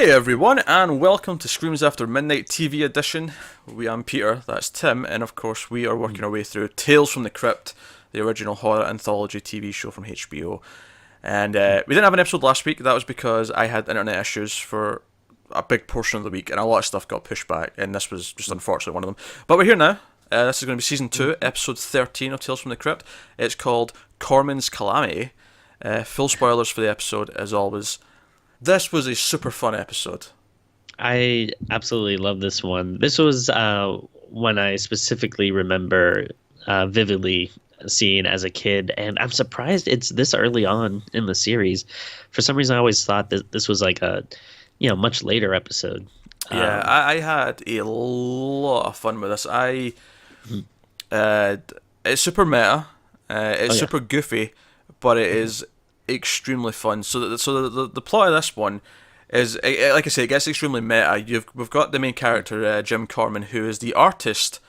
Hey everyone, and welcome to Screams After Midnight TV edition. I'm Peter, that's Tim, and of course we are working our way through Tales from the Crypt, the original horror anthology TV show from HBO. And we didn't have an episode last week. That was because I had internet issues for a big portion of the week, and a lot of stuff got pushed back, and this was just unfortunately one of them. But we're here now. This is going to be season 2, episode 13 of Tales from the Crypt. It's called Korman's Calamity. Full spoilers for the episode, as always. This was a super fun episode. I absolutely love this one. This was one I specifically remember vividly seeing as a kid, and I'm surprised it's this early on in the series. For some reason, I always thought that this was like a, much later episode. Yeah, I had a lot of fun with this. It's super meta, it's super goofy, but it is extremely fun. So the plot of this one is, like I say, it gets extremely meta. We've got the main character, Jim Korman, who is the artist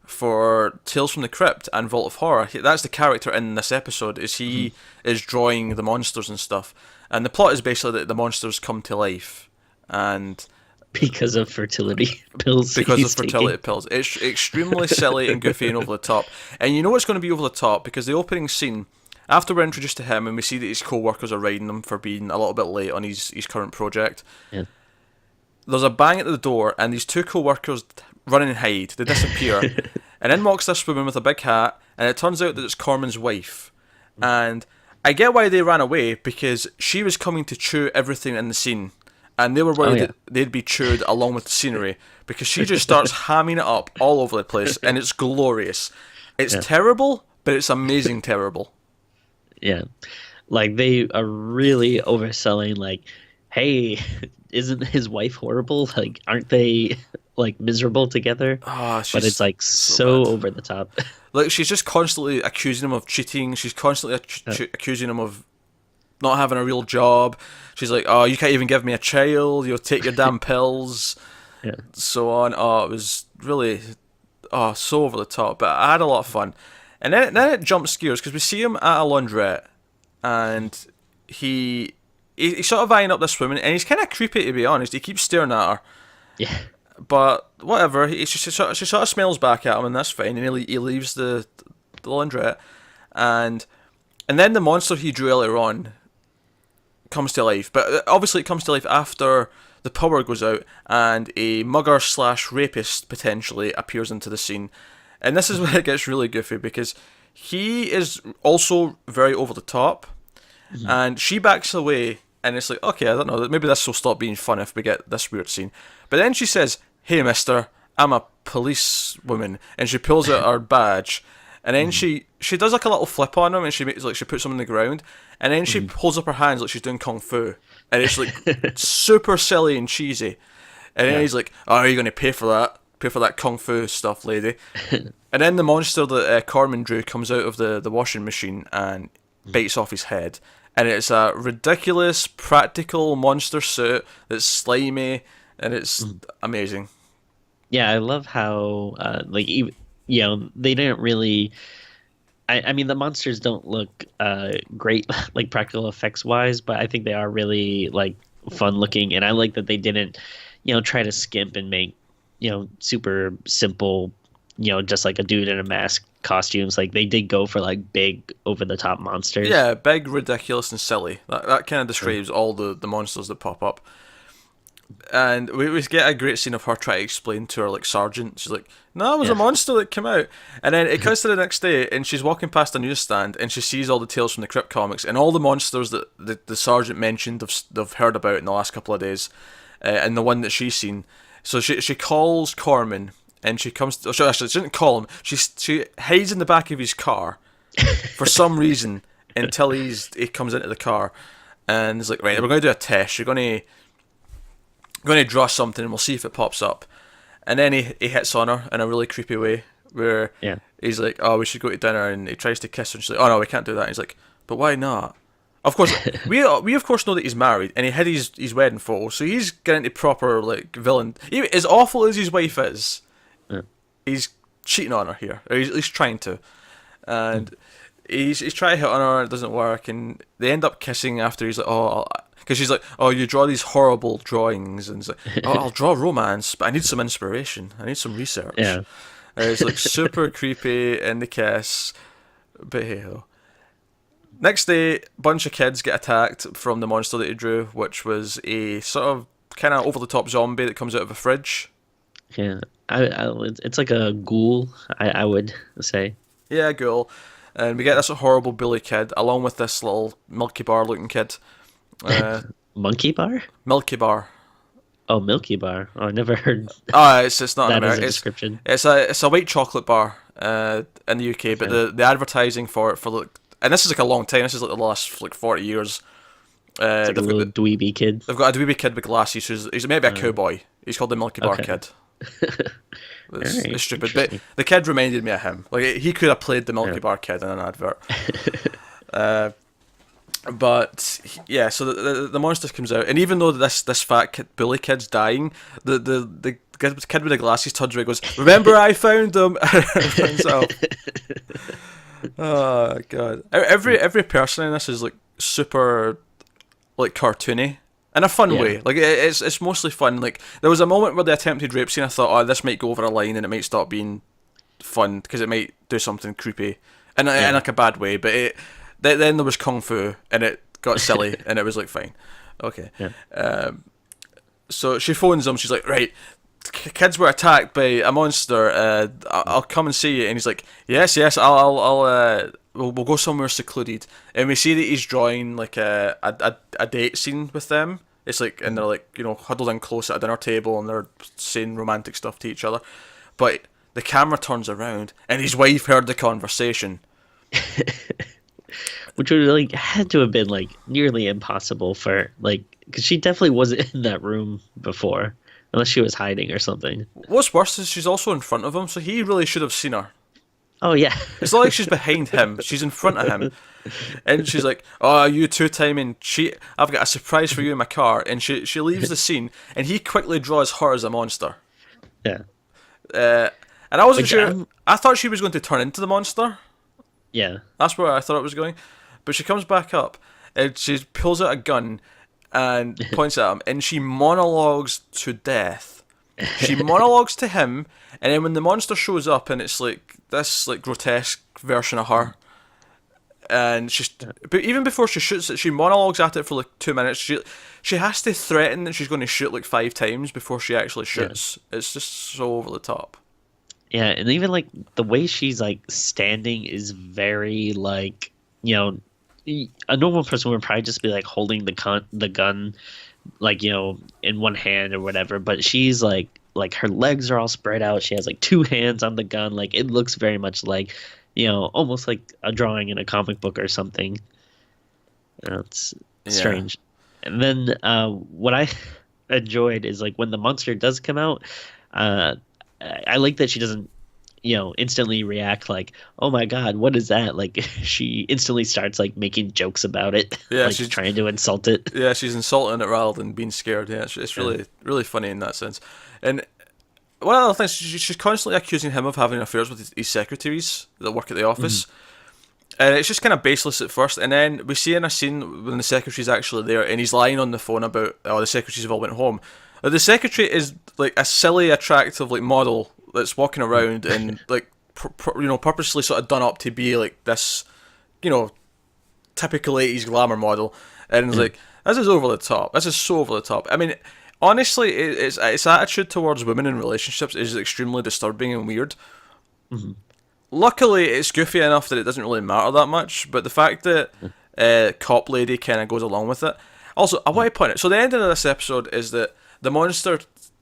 for Tales from the Crypt and Vault of Horror. That's the character in this episode. He is drawing the monsters and stuff, and the plot is basically that the monsters come to life, and because of fertility pills. Pills. It's extremely silly and goofy and over the top. And you know what's going to be over the top, because the opening scene, after we're introduced to him and we see that his co-workers are riding him for being a little bit late on his current project, there's a bang at the door and these two co-workers run and hide. They disappear. And in walks this woman with a big hat, and it turns out that it's Corman's wife. And I get why they ran away, because she was coming to chew everything in the scene. And they were worried that they'd be chewed along with the scenery, because she just starts hamming it up all over the place, and it's glorious. It's terrible, but it's amazing terrible. Yeah, like they are really overselling, like, hey, isn't his wife horrible? Like, aren't they like miserable together? But it's like so over the top. Like, she's just constantly accusing him of cheating. She's constantly accusing him of not having a real job. She's like, oh, you can't even give me a child. You'll take your damn pills. So on. Oh, it was really, so over the top. But I had a lot of fun. And then it jumps gears, because we see him at a laundrette, and he's sort of eyeing up this woman, and he's kind of creepy, to be honest. He keeps staring at her. Yeah. But whatever, she sort of smells back at him, and that's fine, and he leaves the laundrette. And then the monster he drew earlier on comes to life. But obviously it comes to life after the power goes out, and a mugger/rapist potentially appears into the scene. And this is where it gets really goofy, because he is also very over the top, and she backs away, and it's like, okay, I don't know, maybe this will stop being fun if we get this weird scene. But then she says, hey mister, I'm a police woman, and she pulls out her badge, and then she does like a little flip on him, and she puts him on the ground, and then she holds up her hands like she's doing kung fu, and it's like super silly and cheesy. And then he's like, oh, are you going to pay for that? Pay for that kung fu stuff, lady. And then the monster that Korman drew comes out of the washing machine and bites off his head. And it's a ridiculous, practical monster suit that's slimy, and it's amazing. Yeah, I love how, they didn't really... I mean, the monsters don't look great, like, practical effects-wise, but I think they are really, like, fun-looking. And I like that they didn't, try to skimp and make super simple, just like a dude in a mask costumes. Like, they did go for like big over the top monsters. Yeah, big, ridiculous, and silly. That kind of describes all the monsters that pop up. And we get a great scene of her trying to explain to her, like, sergeant. She's like, no, it was a monster that came out. And then it cuts to the next day, and she's walking past a newsstand, and she sees all the Tales from the Crypt comics, and all the monsters that the sergeant mentioned they've heard about in the last couple of days, and the one that she's seen. So she calls Korman, and she comes. She didn't call him. She hides in the back of his car for some reason until he comes into the car, and he's like, right, we're going to do a test. You're going to draw something, and we'll see if it pops up. And then he hits on her in a really creepy way, where he's like, oh, we should go to dinner, and he tries to kiss her, and she's like, oh no, we can't do that. And he's like, but why not? Of course, we of course know that he's married, and he had his wedding photo, so he's getting into proper, like, villain. Even as awful as his wife is, he's cheating on her here, or he's at least trying to. And he's trying to hit on her, and it doesn't work, and they end up kissing after. He's like, oh, because she's like, oh, you draw these horrible drawings, and it's like, oh, I'll draw romance, but I need some inspiration. I need some research. Yeah. It's like super creepy in the kiss, but hey ho. Next day, bunch of kids get attacked from the monster that he drew, which was a sort of kind of over the top zombie that comes out of a fridge. Yeah. It's like a ghoul, I would say. Yeah, ghoul. And we get this horrible bully kid, along with this little Milky Bar looking kid. Monkey bar? Milky Bar. Oh, Milky Bar. Oh, I never heard It's not that an as a American. description. It's a white chocolate bar in the UK, but the advertising for it for like, and this is like a long time. This is like the last like 40 years. It's like a little dweeby kid. They've got a dweeby kid with glasses. He's maybe a cowboy. He's called the Milky Bar Kid. It's stupid, but the kid reminded me of him. Like he could have played the Milky Bar Kid in an advert. But yeah, so the monster comes out, and even though this fat bully kid's dying, the kid with the glasses turns around and goes, "Remember, I found them." Oh god! Every person in this is like super, like cartoony in a fun way. Like it's mostly fun. Like there was a moment where the attempted rape scene, I thought, oh, this might go over a line and it might stop being fun because it might do something creepy, in like a bad way. But then there was kung fu and it got silly and it was like fine, okay. So she phones him. She's like, right, kids were attacked by a monster. I'll come and see you. And he's like, yes, we'll go somewhere secluded. And we see that he's drawing like a date scene with them. It's like, and they're like, huddled in close at a dinner table and they're saying romantic stuff to each other. But the camera turns around and his wife heard the conversation. Which would like had to have been like nearly impossible for like, because she definitely wasn't in that room before, unless she was hiding or something. What's worse is she's also in front of him, so he really should have seen her. Oh yeah. It's not like she's behind him; she's in front of him, and she's like, "Oh, you two-timing cheat! I've got a surprise for you in my car." And she leaves the scene, and he quickly draws her as a monster. Yeah. And I wasn't sure. I thought she was going to turn into the monster. Yeah. That's where I thought it was going. But she comes back up and she pulls out a gun and points at him and she monologues to death. She monologues to him, and then when the monster shows up and it's like this like grotesque version of her, and but even before she shoots it, she monologues at it for like 2 minutes. She has to threaten that she's going to shoot like 5 times before she actually shoots. Yeah. It's just so over the top. Yeah, and even like the way she's like standing is very like, a normal person would probably just be like holding the gun like, in one hand or whatever, but she's like her legs are all spread out. She has like 2 hands on the gun. Like it looks very much like, almost like a drawing in a comic book or something. It's strange. And then what I enjoyed is like when the monster does come out, I like that she doesn't, instantly react like, oh my god, what is that? Like she instantly starts like making jokes about it. Yeah, like she's trying to insult it. Yeah, she's insulting it rather than being scared. Yeah, it's really really funny in that sense. And one of the things, she's constantly accusing him of having affairs with his secretaries that work at the office. And it's just kind of baseless at first, and then we see in a scene when the secretary's actually there and he's lying on the phone about, oh, the secretaries have all went home. The secretary is like a silly, attractive like model that's walking around and like purposely sort of done up to be like this, typical 80s glamour model, and it's like, this is over the top. This is so over the top. I mean, honestly, its attitude towards women in relationships is extremely disturbing and weird. Mm-hmm. Luckily, it's goofy enough that it doesn't really matter that much, but the fact that cop lady kind of goes along with it. Also, I want to point out, so the end of this episode is that the monster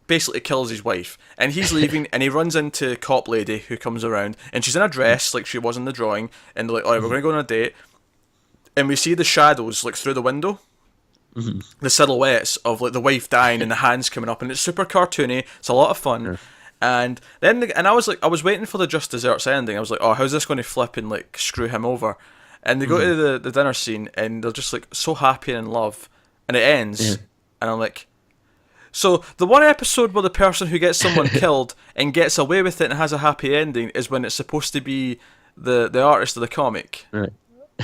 basically kills his wife, and he's leaving, and he runs into cop lady who comes around, and she's in a dress like she was in the drawing, and they're like, alright, we're going to go on a date, and we see the shadows like through the window, the silhouettes of like the wife dying and the hands coming up, and it's super cartoony. It's a lot of fun. And then I was waiting for the Just Desserts ending. I was like, oh, how's this going to flip and like screw him over? And they go to the dinner scene, and they're just like so happy and in love, and it ends, and I'm like, so the one episode where the person who gets someone killed and gets away with it and has a happy ending is when it's supposed to be the artist of the comic. Right.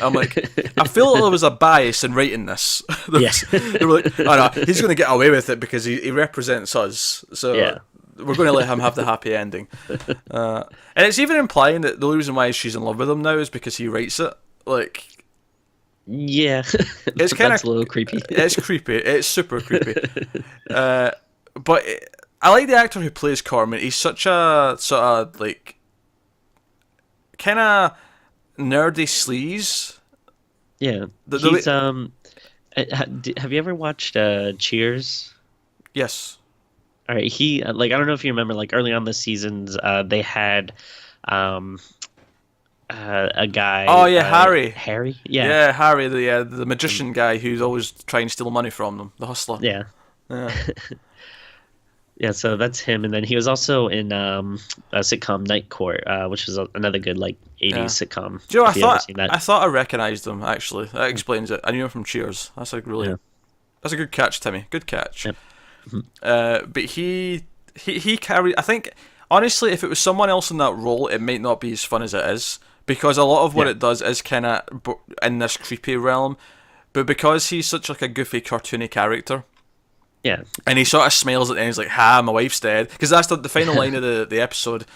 I'm like, I feel like there was a bias in writing this. Yeah. They were like, oh no, he's going to get away with it because he represents us. So Yeah. we're going to let him have the happy ending. And it's even implying that the reason why she's in love with him now is because he writes it. Like, Yeah. it's kind That's of a little creepy. It's creepy. It's super creepy. But I like the actor who plays Korman. He's such a sort of like kind of nerdy sleaze. Yeah. The He's way- have you ever watched Cheers? yes. All right, he like I don't know if you remember like early on the seasons they had um a guy Oh yeah, Harry. Harry? Yeah. Yeah, Harry, the magician guy who's always trying to steal money from them, the hustler. Yeah. Yeah. Yeah, so that's him, and then he was also in a sitcom Night Court, which is another good like '80s Yeah. sitcom. Do you know? If you ever seen that. I thought I recognised him. Actually, that explains it. I knew him from Cheers. That's a really Yeah. that's a good catch, Timmy. Good catch. Yep. But he carried. I think honestly, if it was someone else in that role, it might not be as fun as it is because a lot of what Yeah. it does is kind of in this creepy realm. But because he's such like a goofy, cartoony character, Yeah. and he sort of smiles at the end, he's like, "Ha, my wife's dead." Because that's the final line of the episode.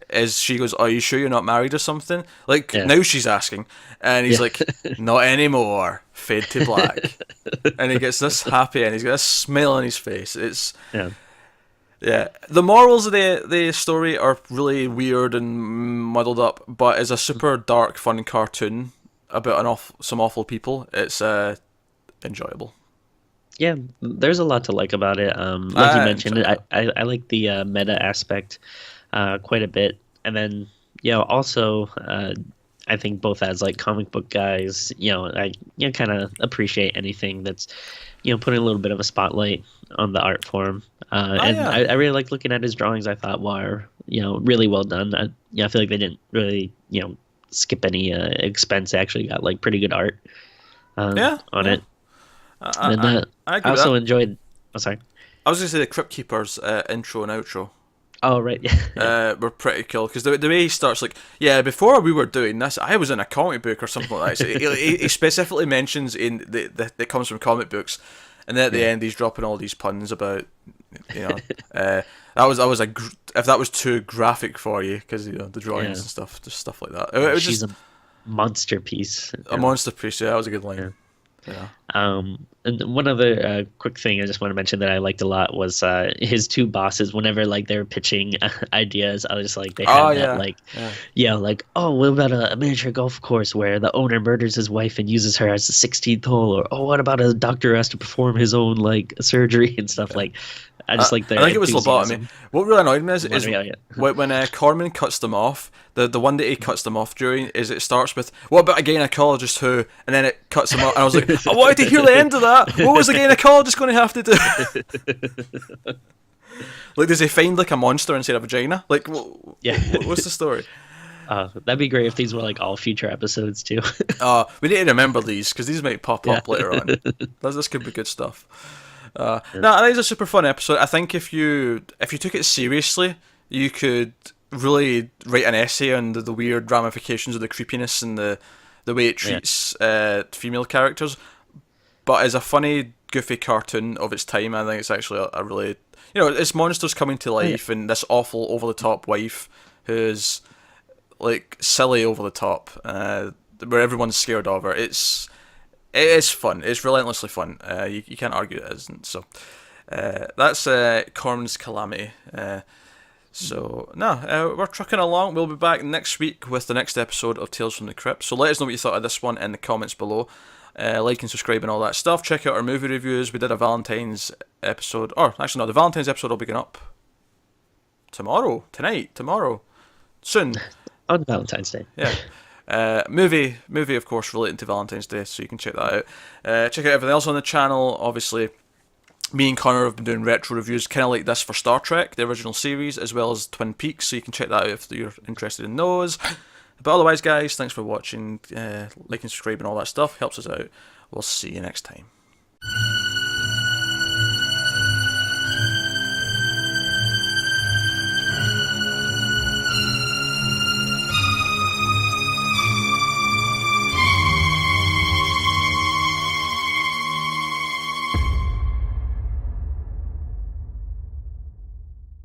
Is she goes, "Are you sure you're not married or something?" Like Yeah. now she's asking, and he's Yeah. like, "Not anymore." Fade to black, and he gets this happy, and he's got this smile on his face. It's Yeah. yeah. The morals of the story are really weird and muddled up, but as a super dark, fun cartoon about some awful people, it's enjoyable. Yeah, there's a lot to like about it. Like you I mentioned, enjoy I like the meta aspect quite a bit, and then also I think both as like comic book guys, I kind of appreciate anything that's putting a little bit of a spotlight on the art form. And yeah. I really like looking at his drawings. I thought were really well done. I feel like they didn't really skip any expense. They actually got like pretty good art on Yeah. it. I, And I I agree with also that. enjoyed. Oh, sorry. I was going to say the Crypt Keeper's intro and outro Oh, right. were pretty cool because the way he starts, like, yeah, before we were doing this, I was in a comic book or something like that. So he specifically mentions in that comes from comic books, and then at the end he's dropping all these puns about, that was if that was too graphic for you because the drawings and stuff, just stuff like that. It was She's just a monster piece. a monster piece. Yeah, that was a good line. Yeah. And one other quick thing I just want to mention that I liked a lot was his two bosses. Whenever like they were pitching ideas, I was just like they had like oh, what about a miniature golf course where the owner murders his wife and uses her as the 16th hole, or oh, what about a doctor who has to perform his own like surgery and stuff like. I just like their I think it was enthusiasm. lobotomy. What really annoyed me is Yeah. when Corman cuts them off, the one that he cuts them off during is it starts with, "What about a gynecologist who," and then it cuts them off, and I was like, I wanted to hear the end of that. What was the gynecologist going to have to do? Like, does he find like a monster instead of a vagina? Like, what's the story? That'd be great if these were like all future episodes too. We need to remember these because these might pop up later on. This could be good stuff. No, I think it's a super fun episode. I think if you took it seriously, you could really write an essay on the weird ramifications of the creepiness and the way it treats female characters. But as a funny, goofy cartoon of its time, I think it's actually a really, it's monsters coming to life and this awful over the top wife who's like silly over the top, where everyone's scared of her. It is fun. It's relentlessly fun. You can't argue it isn't. So that's Corman's Kalamity. We're trucking along. We'll be back next week with the next episode of Tales from the Crypt. So let us know what you thought of this one in the comments below. Like and subscribe and all that stuff. Check out our movie reviews. We did a Valentine's episode. Or actually no, the Valentine's episode will be going up tomorrow. Soon. On Valentine's Day. Yeah. Movie of course relating to Valentine's Day, so you can check that out. Check out everything else on the channel. Obviously, me and Connor have been doing retro reviews kind of like this for Star Trek, the original series, as well as Twin Peaks, so you can check that out if you're interested in those. But otherwise, guys, thanks for watching. Like and subscribe and all that stuff helps us out. We'll see you next time.